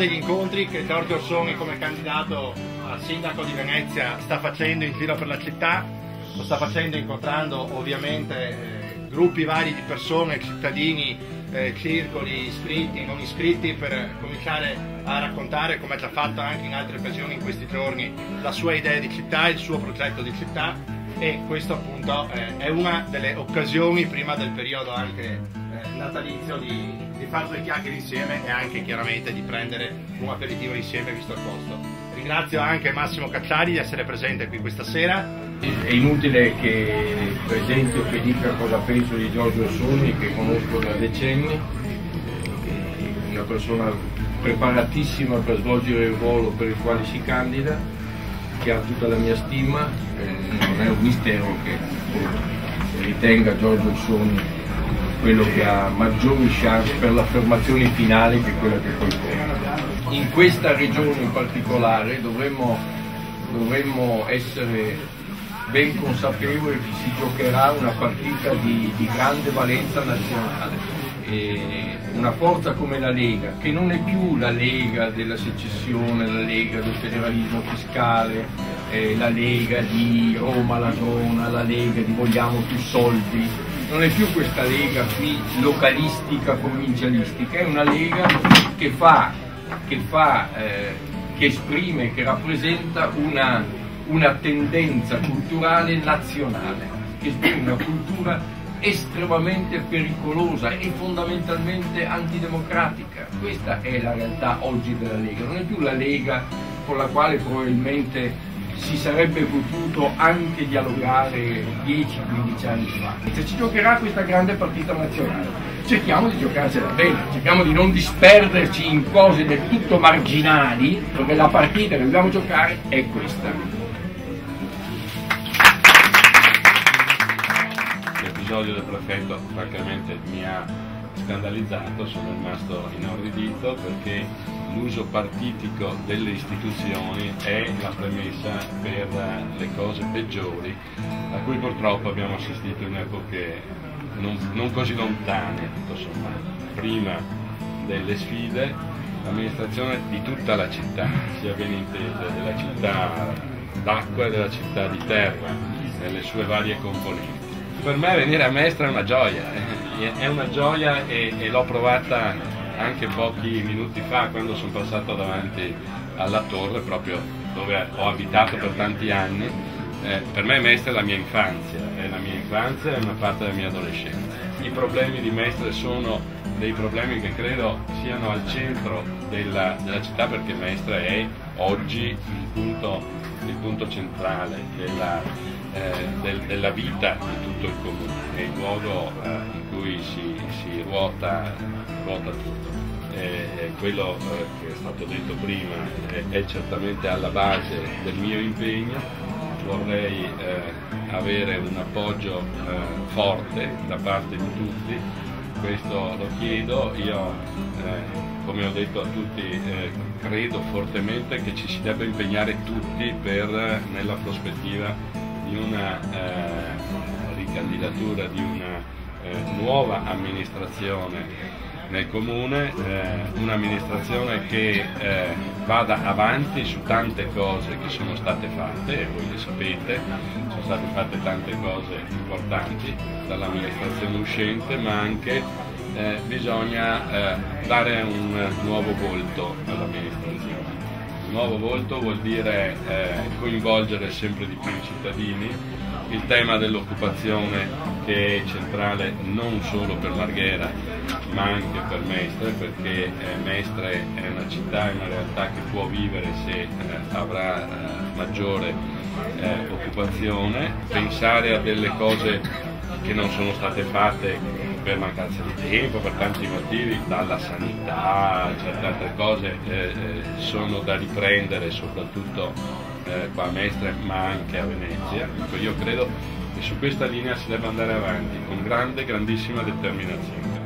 degli incontri che Giorgio Orsoni come candidato a sindaco di Venezia sta facendo in giro per la città. Lo sta facendo incontrando ovviamente gruppi vari di persone, cittadini, circoli, iscritti, non iscritti, per cominciare a raccontare, come ha già fatto anche in altre occasioni in questi giorni, la sua idea di città, il suo progetto di città, e questo appunto è una delle occasioni prima del periodo anche natalizio di fare due chiacchiere insieme e anche chiaramente di prendere un aperitivo insieme visto il posto. Ringrazio anche Massimo Cacciari di essere presente qui questa sera. È inutile che presenti o che dica cosa penso di Giorgio Orsoni, che conosco da decenni, una persona preparatissima per svolgere il ruolo per il quale si candida, che ha tutta la mia stima. Non è un mistero che ritenga Giorgio Orsoni quello che ha maggiori chance per l'affermazione finale, che è quella che poi conta. In questa regione in particolare dovremmo essere ben consapevoli che si giocherà una partita di grande valenza nazionale. E una forza come la Lega, che non è più la Lega della secessione, la Lega del federalismo fiscale, la Lega di Roma la zona, la Lega di vogliamo più soldi, non è più questa Lega qui localistica, provincialistica, è una Lega che esprime, che rappresenta una tendenza culturale nazionale, che esprime una cultura estremamente pericolosa e fondamentalmente antidemocratica. Questa è la realtà oggi della Lega, non è più la Lega con la quale probabilmente si sarebbe potuto anche dialogare 10-15 anni fa. Se ci giocherà questa grande partita nazionale, cerchiamo di giocarcela bene, cerchiamo di non disperderci in cose del tutto marginali, perché la partita che dobbiamo giocare è questa. L'episodio del prefetto francamente mi ha scandalizzato, sono rimasto inorridito, perché l'uso partitico delle istituzioni è la premessa per le cose peggiori a cui purtroppo abbiamo assistito in epoche non così lontane, tutto sommato. Prima delle sfide, l'amministrazione di tutta la città, sia ben intesa della città d'acqua e della città di terra, nelle sue varie componenti. Per me venire a Mestre è una gioia e l'ho provata anche pochi minuti fa, quando sono passato davanti alla torre, proprio dove ho abitato per tanti anni. Per me Mestre è la mia infanzia, è una parte della mia adolescenza. I problemi di Mestre sono dei problemi che credo siano al centro della città, perché Mestre è oggi il punto centrale della vita di tutto il comune, è il luogo in cui si ruota tutto. Quello che è stato detto prima è certamente alla base del mio impegno. Vorrei avere un appoggio forte da parte di tutti, questo lo chiedo. Io, come ho detto a tutti, credo fortemente che ci si debba impegnare tutti nella prospettiva di una ricandidatura, di una nuova amministrazione nel comune, un'amministrazione che vada avanti su tante cose che sono state fatte, e voi le sapete, sono state fatte tante cose importanti dall'amministrazione uscente, ma anche bisogna dare un nuovo volto all'amministrazione. Un nuovo volto vuol dire coinvolgere sempre di più i cittadini, il tema dell'occupazione, che è centrale non solo per Marghera ma anche per Mestre, perché Mestre è una città, è una realtà che può vivere se avrà maggiore occupazione. Pensare a delle cose che non sono state fatte per mancanza di tempo, per tanti motivi, dalla sanità, certe altre cose sono da riprendere, soprattutto qua a Mestre ma anche a Venezia. Io credo che su questa linea si debba andare avanti con grandissima determinazione.